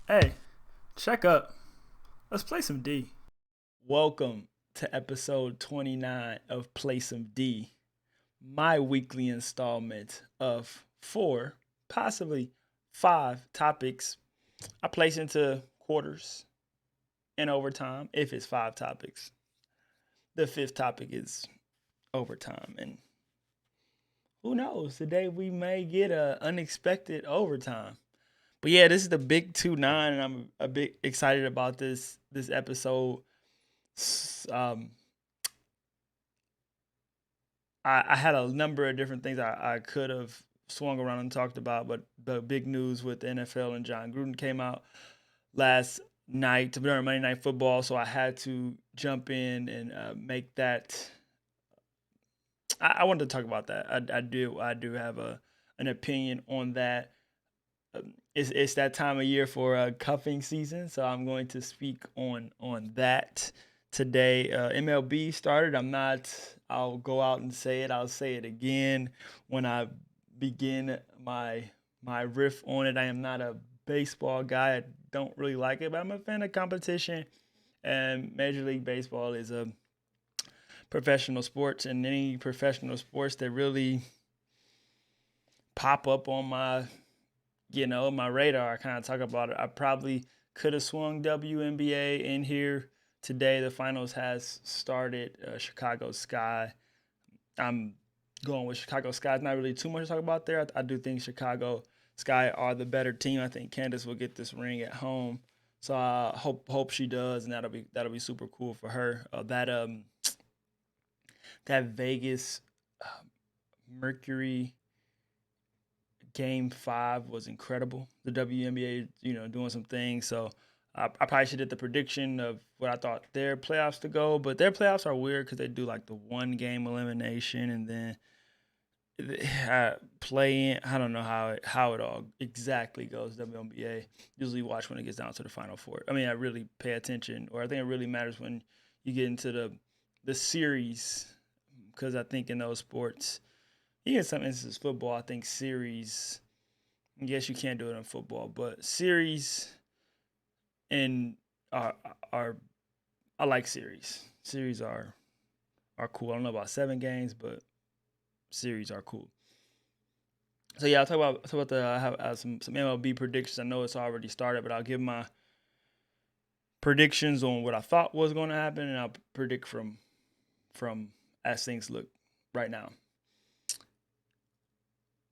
Hey, check up. Let's play some D. Welcome to episode 29 of Play Some D, my weekly installment of four, possibly five topics I place into quarters and overtime if it's five topics. The fifth topic is overtime, and who knows? Today we may get a unexpected overtime. But yeah, this is the big 2-9, and I'm a bit excited about this episode. Um, I had a number of different things I could have swung around and talked about, but the big news with the NFL and Jon Gruden came out last night during Monday Night Football, so I had to jump in and make that. I wanted to talk about that. I do have an opinion on that. It's that time of year for cuffing season, so I'm going to speak on that today. MLB started. I'm not. I'll go out and say it. I'll say it again when I begin my riff on it. I am not a baseball guy. I don't really like it, but I'm a fan of competition. And Major League Baseball is a professional sports, and any professional sports that really pop up on my radar. I kind of talk about it. I probably could have swung WNBA in here today. The finals has started. Chicago Sky. I'm going with Chicago Sky. It's not really too much to talk about there. I do think Chicago Sky are the better team. I think Candace will get this ring at home. So I hope she does, and that'll be super cool for her. That Vegas uh, Mercury Game 5 was incredible. The WNBA, doing some things. So I probably should have did the prediction of what I thought their playoffs to go, but their playoffs are weird because they do like the one game elimination and then play in. I don't know how it all exactly goes. WNBA usually watch when it gets down to the final four. I mean, I really pay attention, or I think it really matters when you get into the series because I think in those sports, in some instances, football, I think series. I guess you can't do it in football, but series and are I like series. Series are cool. I don't know about 7 games, but series are cool. So yeah, I'll talk about the I have some MLB predictions. I know it's already started, but I'll give my predictions on what I thought was going to happen, and I'll predict from as things look right now.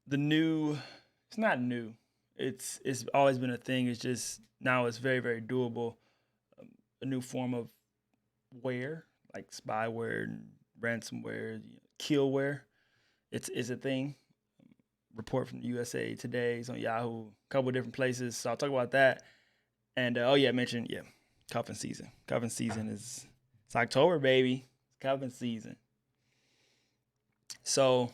The new, it's not new. It's always been a thing. It's just now it's very very doable. A new form of ware like spyware and ransomware, killware. It's a thing. Report from the USA Today. It's on Yahoo. A couple of different places. So I'll talk about that. And oh yeah, I mentioned cuffing season. Cuffing season is it's October, baby. Cuffing season. So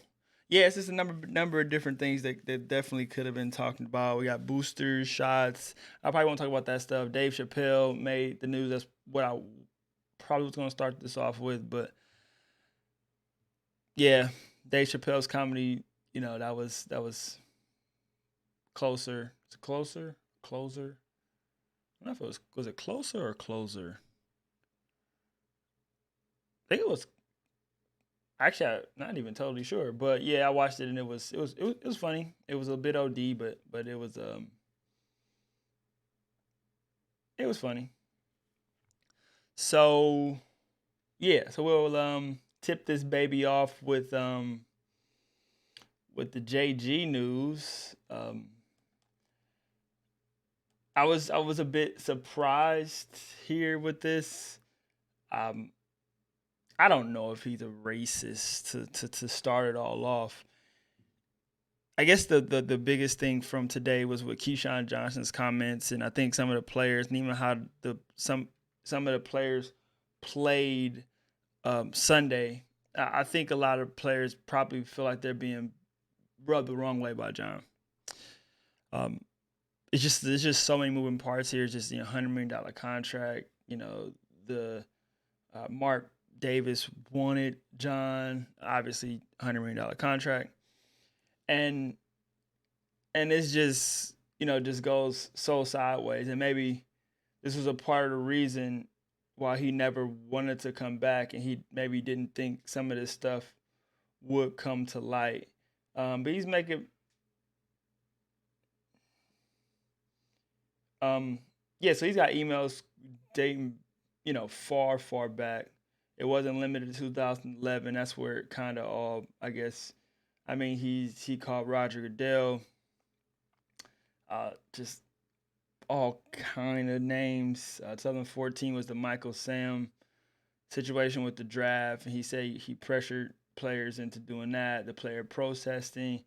yeah, it's just a number of different things that definitely could have been talked about. We got boosters, shots. I probably won't talk about that stuff. Dave Chappelle made the news. That's what I probably was going to start this off with. But yeah, Dave Chappelle's comedy. That was closer. It's closer, closer. I don't know if it was it closer or closer. I think it was actually I'm not even totally sure, but yeah, I watched it and it was funny. It was a bit OD, but it was funny. So yeah, so we'll tip this baby off with the JG news. I was a bit surprised here with this. Um, I don't know if he's a racist to start it all off. I guess the biggest thing from today was with Keyshawn Johnson's comments, and I think some of the players, and even how some of the players played Sunday. I think a lot of players probably feel like they're being rubbed the wrong way by John. Um, it's just there's just so many moving parts here. It's just $100 million contract. The Mark Davis wanted John, obviously $100 million contract, and and it's just just goes so sideways. And maybe this was a part of the reason why he never wanted to come back, and he maybe didn't think some of this stuff would come to light. But he's making, um, yeah. So he's got emails dating, far, far back. It wasn't limited to 2011. That's where it kind of all, I guess. I mean, he called Roger Goodell, just all kind of names. 2014 was the Michael Sam situation with the draft, and he said he pressured players into doing that. The player protesting,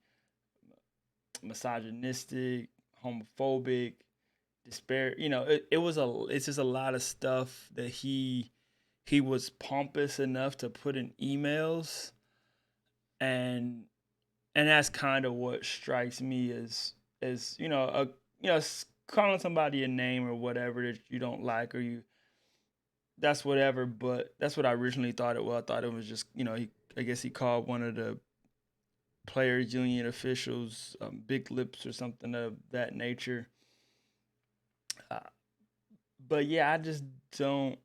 misogynistic, homophobic, despair. It's just a lot of stuff that he was pompous enough to put in emails, and that's kind of what strikes me as calling somebody a name or whatever that you don't like, or you that's whatever. But that's what I originally thought it was. I thought it was just, I guess he called one of the players union officials big lips or something of that nature. uh, but yeah, I just don't.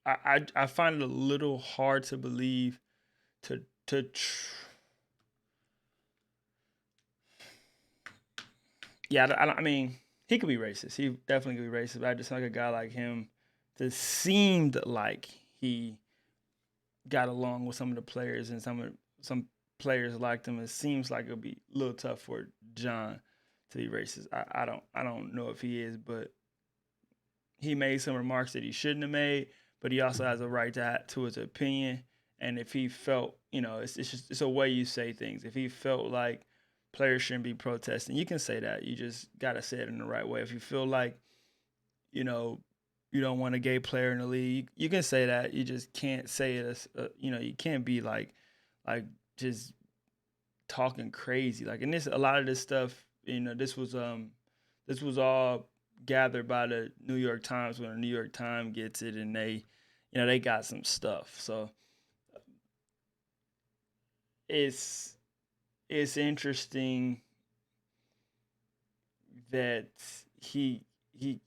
I find it a little hard to believe to to tr- yeah. I mean, he could be racist. He definitely could be racist. But I just like a guy like him that seemed like he got along with some of the players, and some players liked him. It seems like it'll be a little tough for Jon to be racist. I don't know if he is, but he made some remarks that he shouldn't have made. But he also has a right to his opinion. And if he felt, it's a way you say things. If he felt like players shouldn't be protesting, you can say that. You just gotta say it in the right way. If you feel like, you know, you don't want a gay player in the league, you can say that. You just can't say it as, you can't be like just talking crazy. Like, and this, a lot of this stuff, this was all gathered by the New York Times when the New York Times gets it, and they got some stuff. So it's it's interesting that he he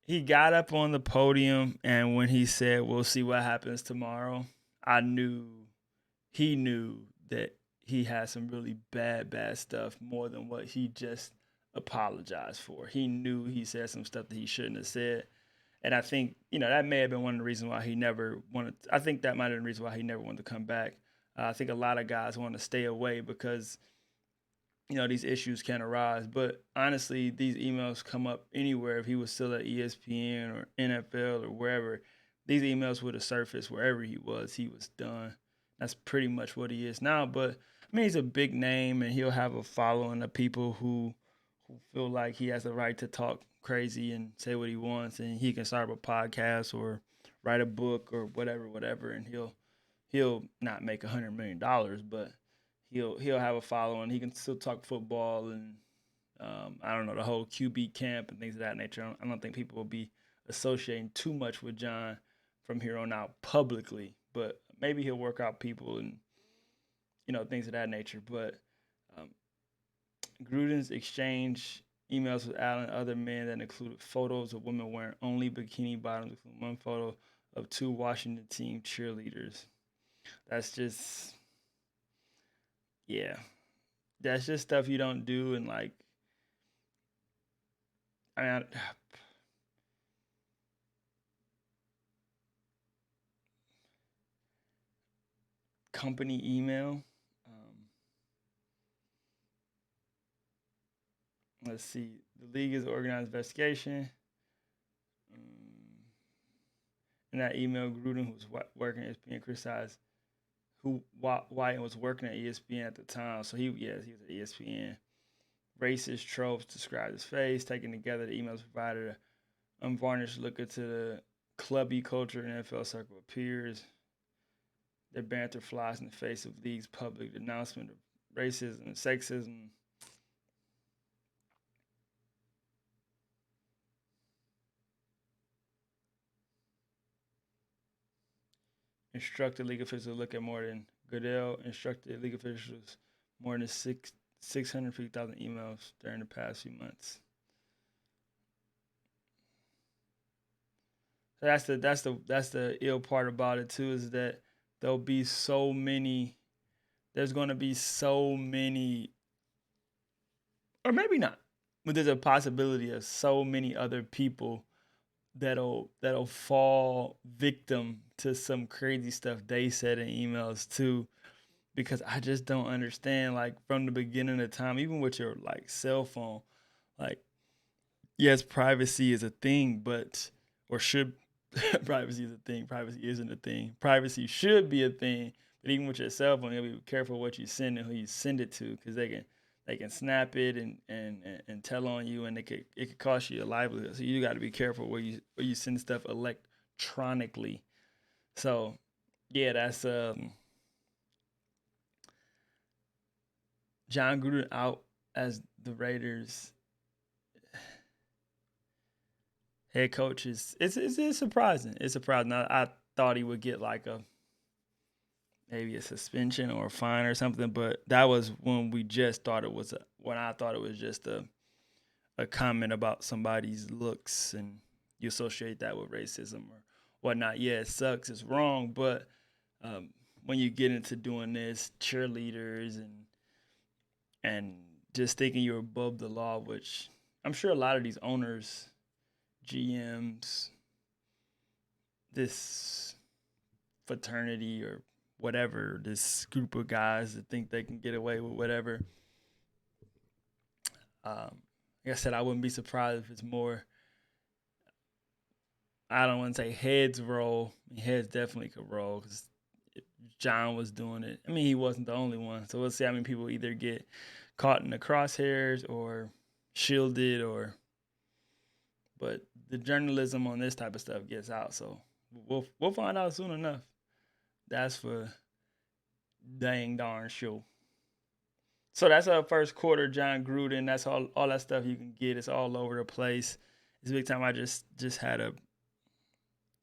he got up on the podium, and when he said we'll see what happens tomorrow, I knew he knew that he had some really bad stuff more than what he just apologized for. He knew he said some stuff that he shouldn't have said. And I think, that may have been one of the reasons why he never wanted. I think that might have been the reason why he never wanted to come back. I think a lot of guys want to stay away because these issues can arise. But honestly, these emails come up anywhere. If he was still at ESPN or NFL or wherever, these emails would have surfaced wherever he was. He was done. That's pretty much what he is now. But I mean, he's a big name, and he'll have a following of people who feel like he has the right to talk crazy and say what he wants, and he can start a podcast or write a book or whatever, and he'll not make $100 million, but he'll have a following. He can still talk football, and I don't know, the whole QB camp and things of that nature. I don't think people will be associating too much with Jon from here on out publicly, but maybe he'll work out people and things of that nature. But um, Gruden's exchange emails with Allen and other men that included photos of women wearing only bikini bottoms, including one photo of two Washington team cheerleaders. That's just, yeah, that's just stuff you don't do. And like, I mean, company email. Let's see. The league is organized investigation. Um, in that email, Gruden, who was working at ESPN, criticized who White was working at ESPN at the time. So he was at ESPN. Racist tropes described his face. Taken together, the emails provided an unvarnished look into the clubby culture in NFL circle of peers. Their banter flies in the face of league's public announcement of racism and sexism. Instructed league officials to look at more than Goodell instructed league officials more than 650,000 emails during the past few months. So that's the ill part about it too, is that there'll be so many. There's going to be so many, or maybe not, but there's a possibility of so many other people that'll fall victim to some crazy stuff they said in emails too, because I just don't understand, like, from the beginning of time, even with your like cell phone, like, yes, privacy is a thing, but or should privacy is a thing. Privacy isn't a thing. Privacy should be a thing, but even with your cell phone, you gotta be careful what you send and who you send it to, because they can snap it and tell on you, and it could cost you your livelihood. So you got to be careful where you send stuff electronically. So yeah, that's Jon Gruden out as the Raiders head coach is it's surprising. It's surprising. I thought he would get like maybe a suspension or a fine or something, but that was when we just thought it was when I thought it was just a comment about somebody's looks, and you associate that with racism or whatnot. Yeah, it sucks. It's wrong, but um, when you get into doing this, cheerleaders and just thinking you're above the law, which I'm sure a lot of these owners, GMs, this fraternity or whatever, this group of guys that think they can get away with whatever. Like I said, I wouldn't be surprised if it's more. I don't want to say heads roll. I mean, heads definitely could roll because John was doing it. I mean, he wasn't the only one. So we'll see how many people either get caught in the crosshairs or shielded, or. But the journalism on this type of stuff gets out, so we'll find out soon enough. That's for dang darn sure. So that's our first quarter, Jon Gruden. That's all that stuff you can get. It's all over the place. It's a big time. I just had a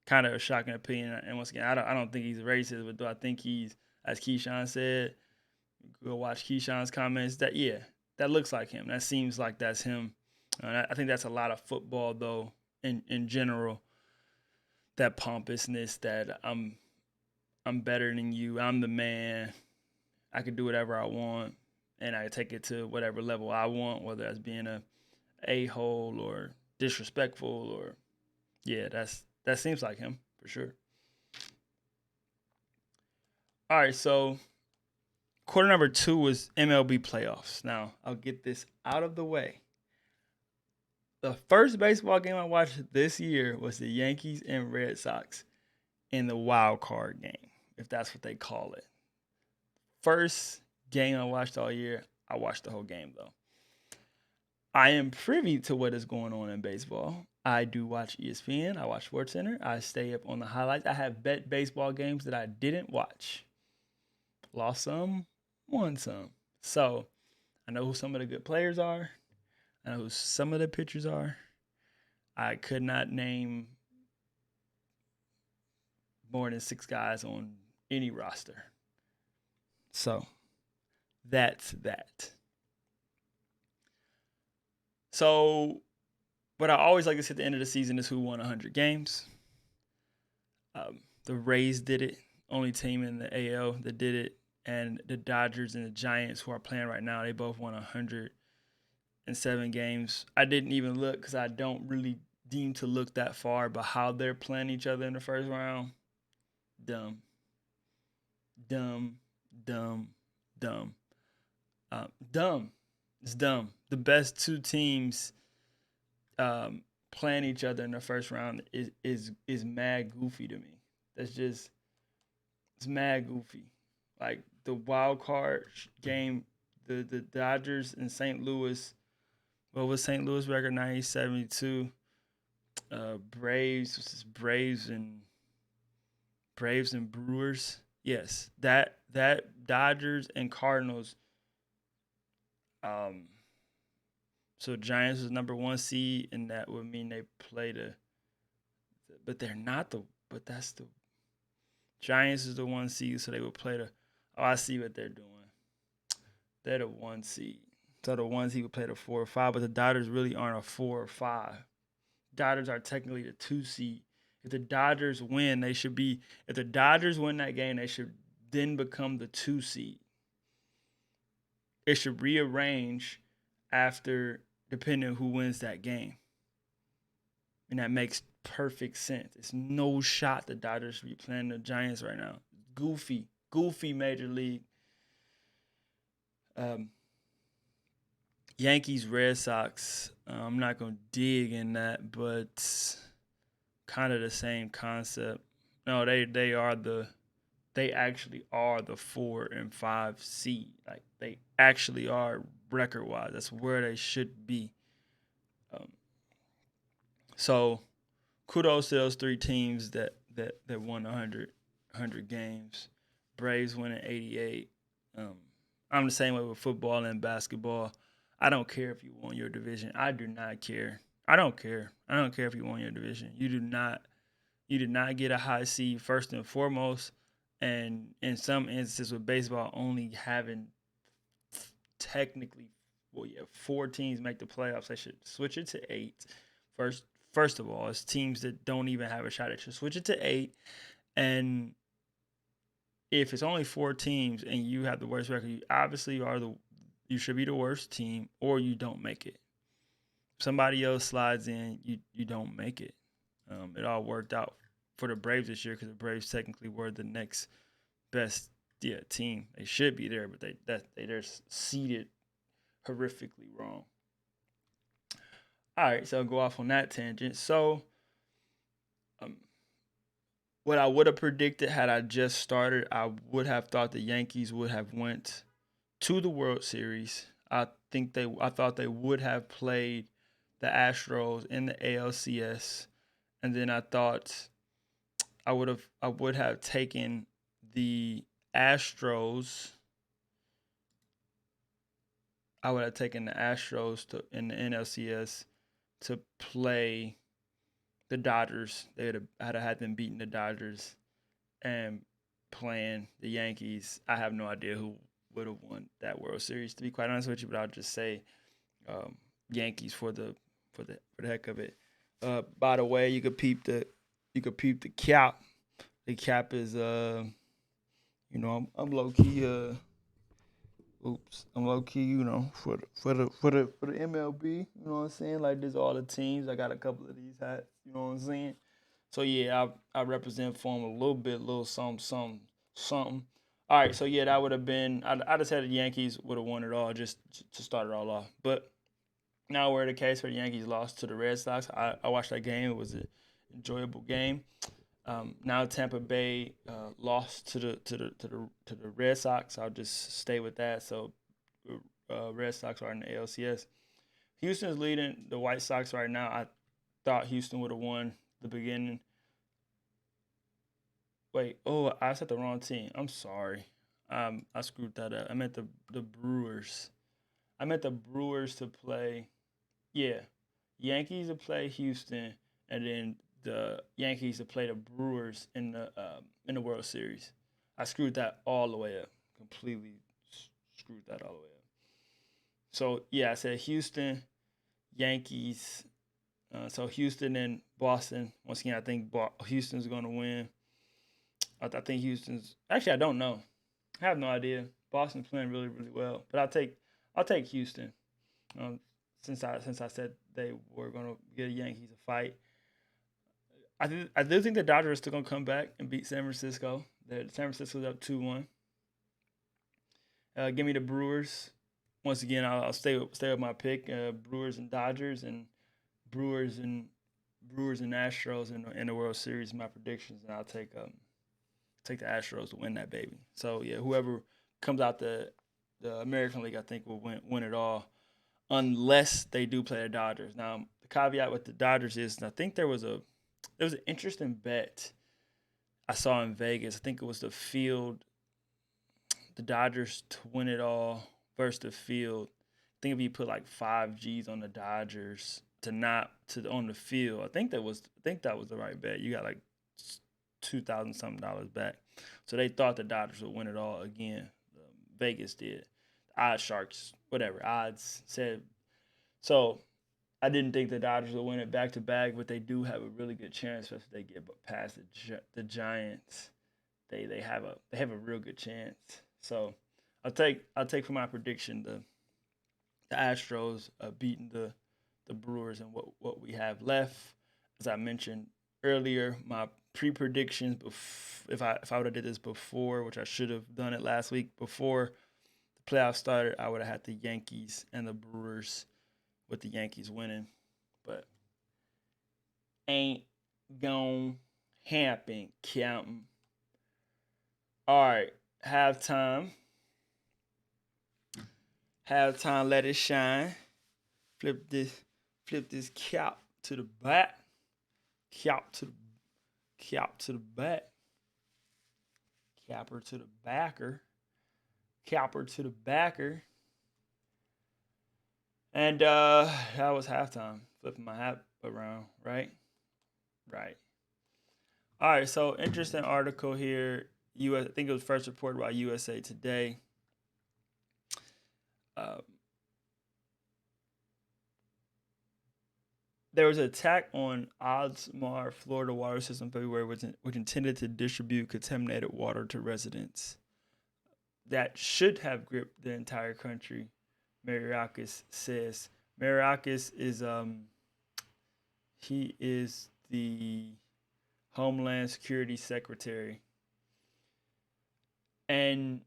kind of a shocking opinion. And once again, I don't think he's racist, but do I think he's, as Keyshawn said, go watch Keyshawn's comments. That looks like him. That seems like that's him. I think that's a lot of football, though, in general. That pompousness, that I'm better than you. I'm the man. I can do whatever I want, and I take it to whatever level I want, whether that's being a hole or disrespectful, or that seems like him for sure. All right, so quarter number 2 was MLB playoffs. Now I'll get this out of the way. The first baseball game I watched this year was the Yankees and Red Sox in the wild card game, if that's what they call it. First game I watched all year. I watched the whole game, though. I am privy to what is going on in baseball. I do watch ESPN. I watch SportsCenter. I stay up on the highlights. I have bet baseball games that I didn't watch. Lost some, won some. So I know who some of the good players are. I know who some of the pitchers are. I could not name more than 6 guys on any roster. So that's that. So what I always like to see at the end of the season is who won 100 games. The Rays did it, only team in the AL that did it, and the Dodgers and the Giants, who are playing right now, they both won 107 games. I didn't even look because I don't really deem to look that far, but how they're playing each other in the first round, dumb. Dumb. It's dumb. The best 2 teams playing each other in the first round is mad goofy to me. It's mad goofy. Like the wild card game, the Dodgers and St. Louis. What was St. Louis record? 1972. Braves and Brewers. Yes, that Dodgers and Cardinals. So Giants was number 1 seed, and that would mean they play but they're not but that's the Giants is the 1 seed, so they would play oh, I see what they're doing. They're the 1 seed. So the ones he would play the 4 or 5, but the Dodgers really aren't a 4 or 5. Dodgers are technically the 2 seed. If the Dodgers win, they should be. If the Dodgers win that game, they should then become the 2 seed. It should rearrange after depending on who wins that game. And that makes perfect sense. It's no shot the Dodgers should be playing the Giants right now. Goofy Major League. Yankees, Red Sox. I'm not gonna dig in that, but kind of the same concept. No, they actually are the 4 and 5 seed. Like they actually are record wise. That's where they should be. So kudos to those 3 teams that won 100 games. Braves winning 88. I'm the same way with football and basketball. I don't care if you won your division. I do not care. I don't care. I don't care if you won your division. You did not get a high seed first and foremost. And in some instances with baseball only having technically 4 teams make the playoffs, they should switch it to 8. First of all, it's teams that don't even have a shot. They should switch it to 8. And if it's only 4 teams and you have the worst record, you obviously you should be the worst team, or you don't make it. If somebody else slides in, you don't make it. It all worked out for the Braves this year because the Braves technically were the next best team. They should be there, but they're seeded horrifically wrong. All right, so I'll go off on that tangent. So, what I would have predicted had I just started, I would have thought the Yankees would have went to the World Series. I thought they would have played the Astros in the ALCS, and then I thought I would have taken the Astros. I would have taken the Astros in the NLCS to play the Dodgers. They would have had them beating the Dodgers and playing the Yankees. I have no idea who would have won that World Series, to be quite honest with you, but I'll just say Yankees for the heck of it. By the way, you could peep the cap. The cap is I'm low key I'm low key, for the MLB, you know what I'm saying? Like there's all the teams. I got a couple of these hats, you know what I'm saying? So yeah, I represent for them a little something. All right, so yeah, that would have been. I just had the Yankees would have won it all just to start it all off. But now we're in the case where the Yankees lost to the Red Sox. I watched that game. It was an enjoyable game. Now Tampa Bay lost to the Red Sox. I'll just stay with that. So Red Sox are in the ALCS. Houston's leading the White Sox right now. I thought Houston would have won the beginning. Wait, I said the wrong team. I'm sorry. I screwed that up. I meant the Brewers. I meant the Brewers to play. Yeah, Yankees to play Houston, and then the Yankees to play the Brewers in the World Series. I screwed that all the way up. Completely screwed that all the way up. So yeah, I said Houston, Yankees. So Houston and Boston. Once again, I think Houston's going to win. I think Houston's actually I don't know. I have no idea. Boston's playing really really well, but I'll take Houston. Since I said they were going to give the Yankees a fight. I do think the Dodgers are still going to come back and beat San Francisco. San Francisco's up 2-1. Give me the Brewers. Once again, I'll stay with my pick. Brewers and Dodgers, and Brewers and Astros in the World Series. My predictions, and I'll take the Astros to win that baby. So yeah, whoever comes out the American League, I think will win it all, unless they do play the Dodgers. Now the caveat with the Dodgers is, I think there was an interesting bet I saw in Vegas. I think it was the Dodgers to win it all versus the field. I think if you put like 5 G's on the Dodgers on the field, I think that was the right bet. You got like $2,000 something back. So they thought the Dodgers would win it all again. Vegas did. odds sharks, whatever odds said. So I didn't think the Dodgers would win it back to back, but they do have a really good chance, especially if they get past the Giants. They have a real good chance. So I'll take for my prediction the Astros beating the Brewers and what we have left. As I mentioned earlier, my pre-predictions, if I would have did this before, which I should have done it last week before the playoffs started, I would have had the Yankees and the Brewers, with the Yankees winning. But ain't gonna happen, Captain. All right, halftime. Halftime, let it shine. Flip this cap to the back. Cap to the back. Capper to the backer. Capper to the backer. And that was halftime. Flipping my hat around, right? Right. All right, so interesting article here. I think it was first reported by USA Today. There was an attack on Osmar, Florida water system in February, which intended to distribute contaminated water to residents. That should have gripped the entire country, Mariakis says. Mariakis is he is the Homeland Security Secretary. And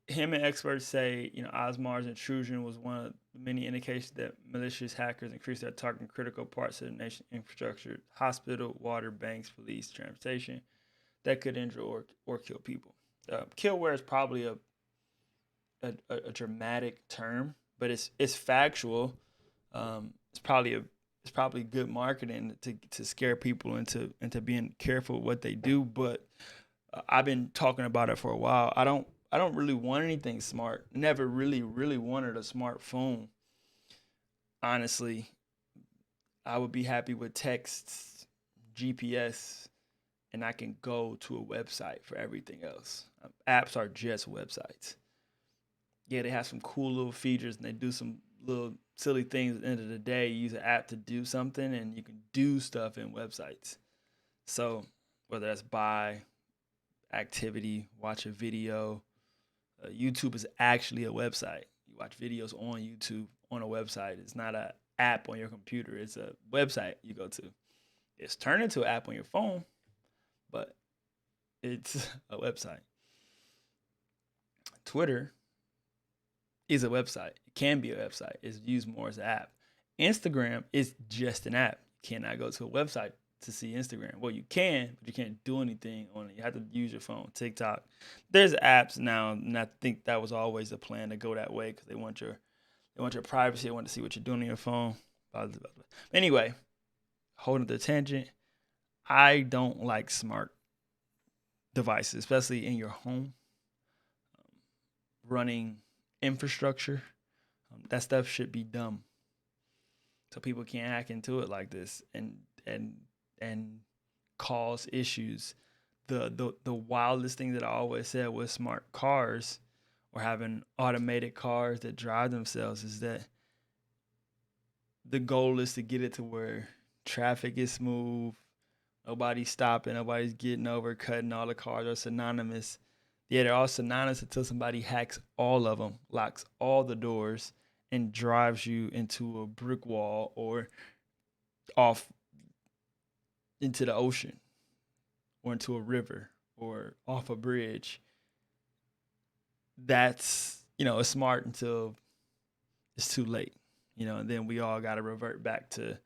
him and experts say, Osmar's intrusion was one of the many indications that malicious hackers increased their targeting critical parts of the nation's infrastructure: hospital, water, banks, police, transportation, that could injure or kill people. Killware is probably a dramatic term, but it's factual. It's probably good marketing to scare people into being careful what they do. But I've been talking about it for a while. I don't really want anything smart. Never really wanted a smartphone. Honestly, I would be happy with text, GPS, and I can go to a website for everything else. Apps are just websites. Yeah, they have some cool little features and they do some little silly things. At the end of the day, you use an app to do something and you can do stuff in websites. So whether that's buy, activity, watch a video, YouTube is actually a website. You watch videos on YouTube on a website. It's not an app on your computer. It's a website you go to. It's turned into an app on your phone, but it's a website. Twitter is a website. It can be a website. It's used more as an app. Instagram is just an app. You cannot go to a website to see Instagram. Well, you can, but you can't do anything on it. You have to use your phone. TikTok. There's apps now, and I think that was always the plan to go that way because they want your privacy. They want to see what you're doing on your phone. Anyway, holding the tangent. I don't like smart devices, especially in your home. Running infrastructure, that stuff should be dumb, so people can't hack into it like this and cause issues. The wildest thing that I always said with smart cars or having automated cars that drive themselves is that the goal is to get it to where traffic is smooth, nobody's stopping, nobody's getting over, cutting, all the cars are synonymous. Yeah, they're all synonymous until somebody hacks all of them, locks all the doors, and drives you into a brick wall or off into the ocean or into a river or off a bridge. That's, it's smart until it's too late, and then we all got to revert back to,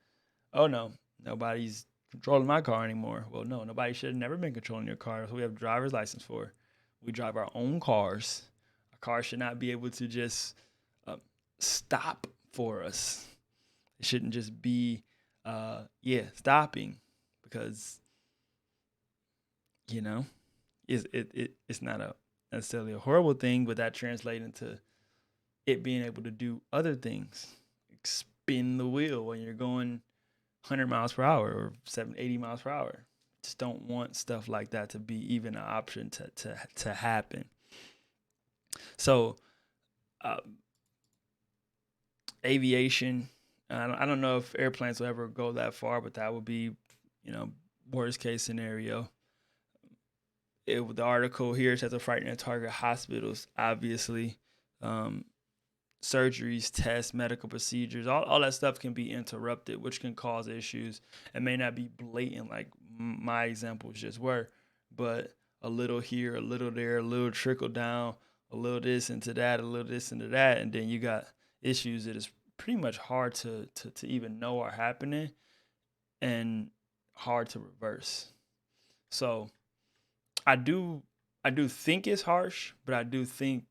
oh no, nobody's controlling my car anymore. Well, no, nobody should have never been controlling your car. That's what we have a driver's license for. We drive our own cars. Our car should not be able to just stop for us. It shouldn't just be, stopping because, it's not necessarily a horrible thing, but that translates into it being able to do other things. Like spin the wheel when you're going 100 miles per hour or 80 miles per hour. Just don't want stuff like that to be even an option to happen. So, uh, aviation. I don't know if airplanes will ever go that far, but that would be, worst case scenario. The article here says a frightening target hospitals, obviously. Surgeries, tests, medical procedures, all that stuff can be interrupted, which can cause issues. It may not be blatant like my examples just were, but a little here, a little there, a little trickle down, a little this into that, a little this into that, and then you got issues that is pretty much hard to even know are happening and hard to reverse. So I do think it's harsh, but I do think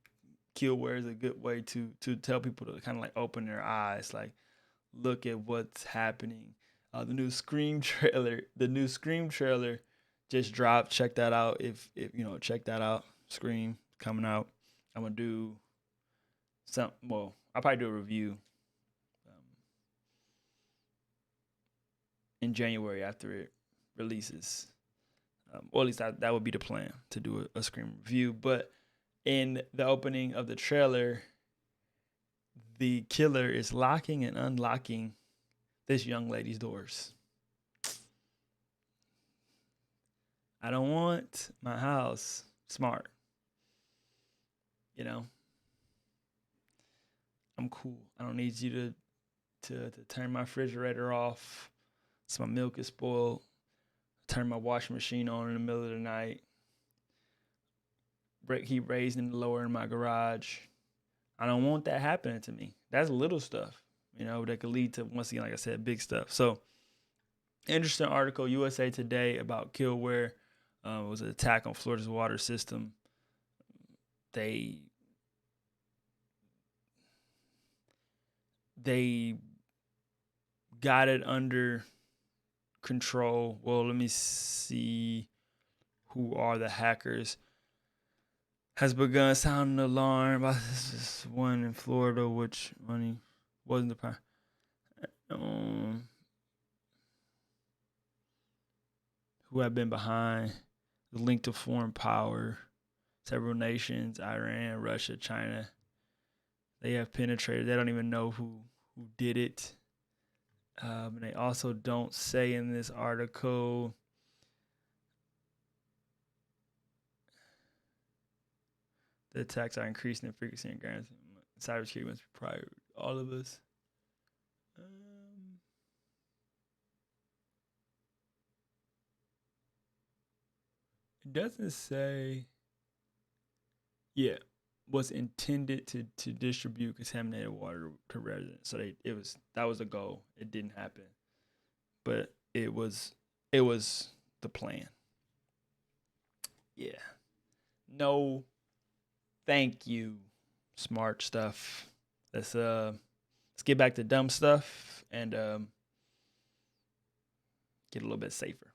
Killware is a good way to tell people to kind of like open their eyes, like look at what's happening. The new Scream trailer just dropped. Check that out. If check that out. Scream coming out. I'm gonna do some. Well, I'll probably do a review in January after it releases. Or at least that would be the plan, to do a Scream review. But in the opening of the trailer, the killer is locking and unlocking this young lady's doors. I don't want my house smart. I'm cool. I don't need you to turn my refrigerator off so my milk is spoiled. Turn my washing machine on in the middle of the night. Keep raising and lowering my garage. I don't want that happening to me. That's little stuff, that could lead to, once again, like I said, big stuff. So, interesting article, USA Today, about Killware. It was an attack on Florida's water system. They got it under control. Well, let me see who are the hackers. Has begun sounding an alarm about this one in Florida, which money wasn't the power. Who have been behind the link to foreign power. Several nations, Iran, Russia, China, they have penetrated. They don't even know who did it. And they also don't say in this article the attacks are increasing in frequency and guarantee. Cybersecurity must be prior to all of us. It doesn't say. Yeah, was intended to distribute contaminated water to residents. So that was the goal. It didn't happen, but it was the plan. Yeah. No, thank you. Smart stuff. Let's get back to dumb stuff and get a little bit safer.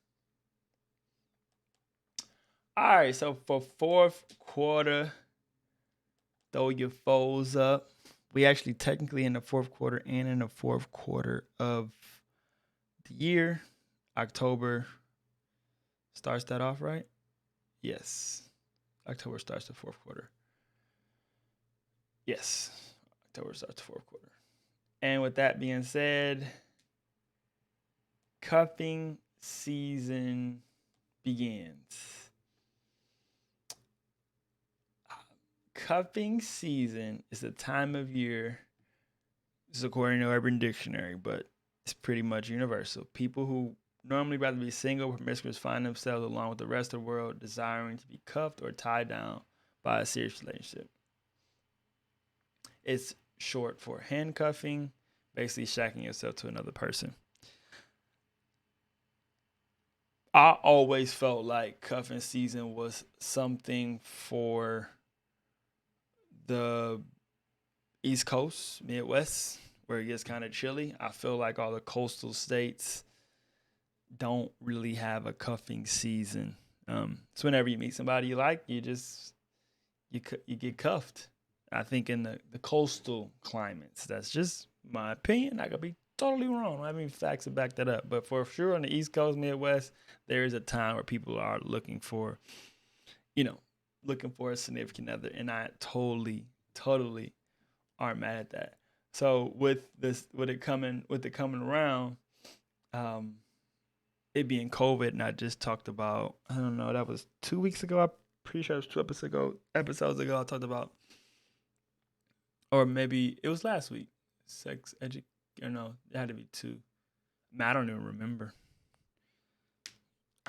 All right, so for fourth quarter, throw your foes up. We actually technically in the fourth quarter and in the fourth quarter of the year. October starts that off, right? Yes. October starts the fourth quarter. Yes. October starts the fourth quarter. And with that being said, cuffing season begins. Cuffing season is the time of year, this is according to Urban Dictionary, but it's pretty much universal. People who normally rather be single or promiscuous find themselves, along with the rest of the world, desiring to be cuffed or tied down by a serious relationship. It's short for handcuffing, basically shacking yourself to another person. I always felt like cuffing season was something for the East Coast, Midwest, where it gets kind of chilly. I feel like all the coastal states don't really have a cuffing season. So whenever you meet somebody you like, you get cuffed. I think in the coastal climates, that's just my opinion. I could be totally wrong. I don't have any facts to back that up. But for sure on the East Coast, Midwest, there is a time where people are looking for, you know, looking for a significant other. And I totally aren't mad at that. So with it coming around, um, it being COVID, and I just talked about, I don't know, that was 2 weeks ago. I'm pretty sure it was 2 episodes ago. I talked about, or maybe it was last week. Sex edu, or no, it had to be two. Man, I don't even remember.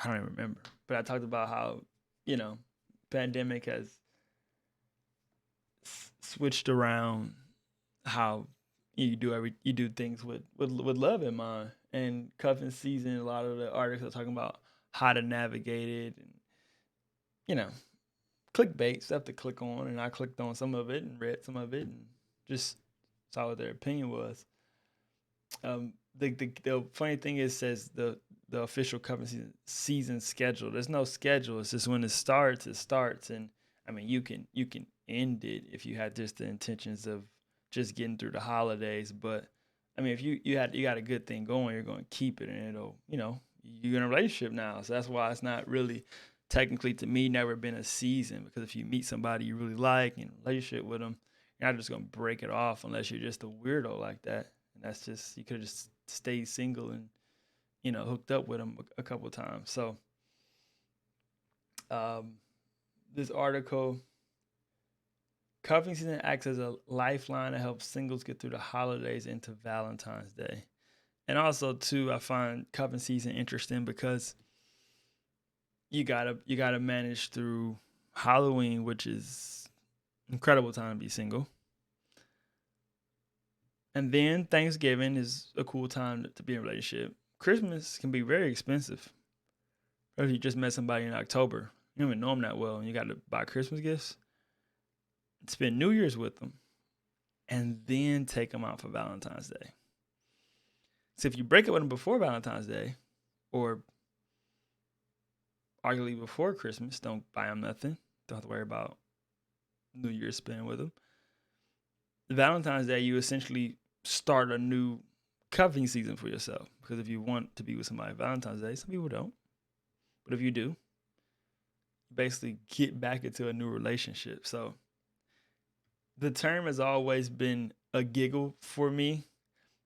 I don't even remember. But I talked about how, you know, pandemic has switched around how you do things with love in mind. And cuffing season, a lot of the articles are talking about how to navigate it, and you know, clickbait stuff to click on. And I clicked on some of it and read some of it and just saw what their opinion was. The funny thing is, says the official cuffing season schedule. There's no schedule. It's just when it starts, it starts. And I mean, you can end it if you had just the intentions of just getting through the holidays. But I mean, if you got a good thing going, you're going to keep it, and it'll, you're in a relationship now. So that's why it's not really technically, to me, never been a season, because if you meet somebody you really like and relationship with them, you're not just going to break it off unless you're just a weirdo like that. And that's just, you could have just stayed single and hooked up with them a couple of times. So um, this article, cuffing season acts as a lifeline to help singles get through the holidays into Valentine's Day. And also too, I find cuffing season interesting because you gotta manage through Halloween, which is incredible time to be single. And then Thanksgiving is a cool time to be in a relationship. Christmas can be very expensive. Or if you just met somebody in October, you don't even know them that well, and you got to buy Christmas gifts, spend New Year's with them, and then take them out for Valentine's Day. So if you break up with them before Valentine's Day, or arguably before Christmas, don't buy them nothing. Don't have to worry about New Year's spending with them. Valentine's Day, you essentially start a new cuffing season for yourself. Because if you want to be with somebody Valentine's Day, some people don't. But if you do, you basically get back into a new relationship. So the term has always been a giggle for me.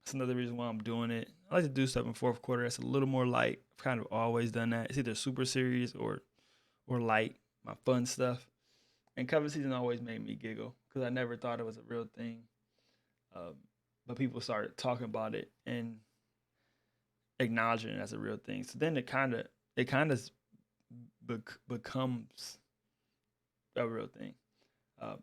That's another reason why I'm doing it. I like to do stuff in fourth quarter that's a little more light. I've kind of always done that. It's either super serious or light, my fun stuff. And cuffing season always made me giggle because I never thought it was a real thing. But people started talking about it and acknowledging it as a real thing. So then it kind of becomes a real thing.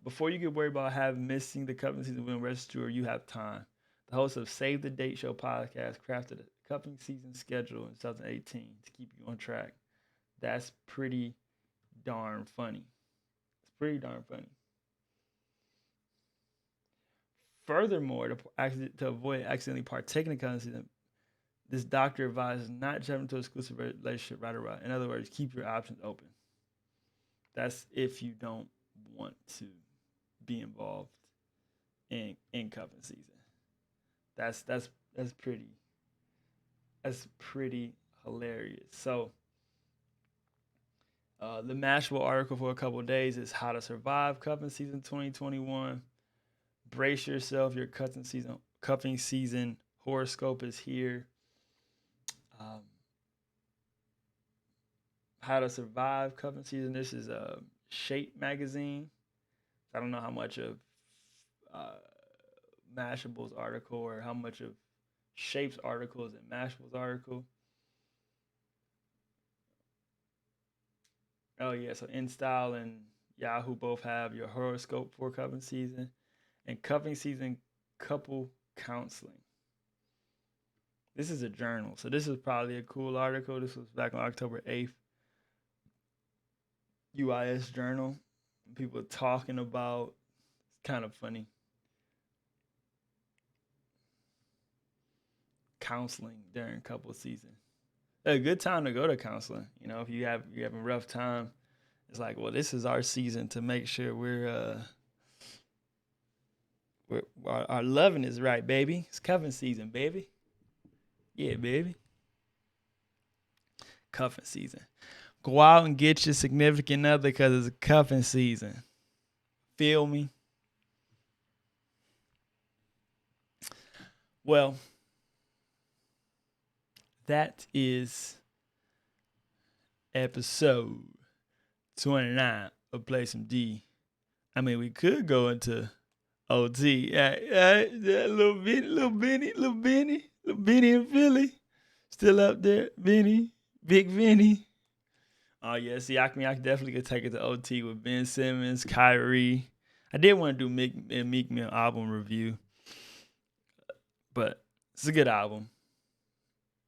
Before you get worried about missing the cuffing season when rest tour, you have time. The host of Save the Date Show podcast crafted a cuffing season schedule in 2018 to keep you on track. That's pretty darn funny. It's pretty darn funny. Furthermore, to avoid accidentally partaking in cuffing season, this doctor advises not jump into an exclusive relationship right away. In other words, keep your options open. That's if you don't want to be involved in cuffing season. That's pretty hilarious. So the Mashable article for a couple of days is how to survive cuffing season 2021. Brace yourself, your cuffing season horoscope is here. How to survive cuffing season. This is a Shape magazine. I don't know how much of Mashable's article or how much of Shape's article is in Mashable's article. Oh yeah, so InStyle and Yahoo both have your horoscope for cuffing season, and cuffing season couple counseling. This is a journal, so this is probably a cool article. This was back on October 8th. UIS journal. People talking about, it's kind of funny. Counseling during couple season. A good time to go to counseling. If you're having a rough time, it's like, well, this is our season to make sure our loving is right, baby. It's cuffing season, baby. Yeah, baby. Cuffing season. Go out and get your significant other because it's cuffing season. Feel me? Well, that is episode 29 of Play Some D. I mean, we could go into OT. Little Benny in Philly. Still up there. Benny. Big Benny. Oh, yeah. See, I definitely could take it to OT with Ben Simmons, Kyrie. I did want to do Meek Mill album review, but it's a good album.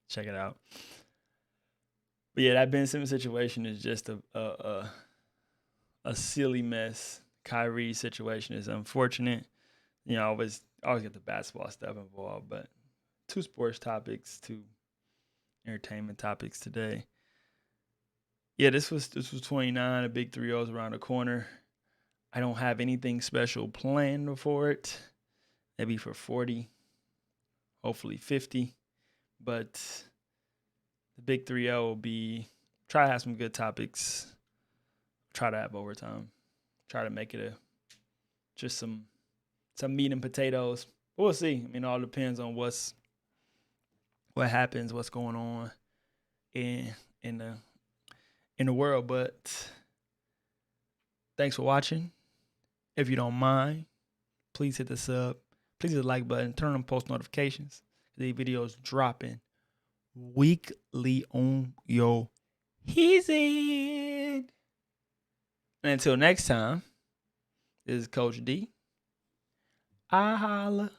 Check it out. But yeah, that Ben Simmons situation is just a silly mess. Kyrie situation is unfortunate. You know, I always get the basketball stuff involved, but 2 sports topics, 2 entertainment topics today. Yeah, this was 29. A big 3-0s around the corner. I don't have anything special planned for it. Maybe for 40, hopefully 50. But the big 3-0 will be try to have some good topics. Try to have overtime. Try to make it just some meat and potatoes. But we'll see. I mean, it all depends on what happens, what's going on in the world. But thanks for watching. If you don't mind, please hit the sub. Please hit the like button. Turn on post notifications. These videos dropping weekly on your head. And until next time, this is Coach D. I holla.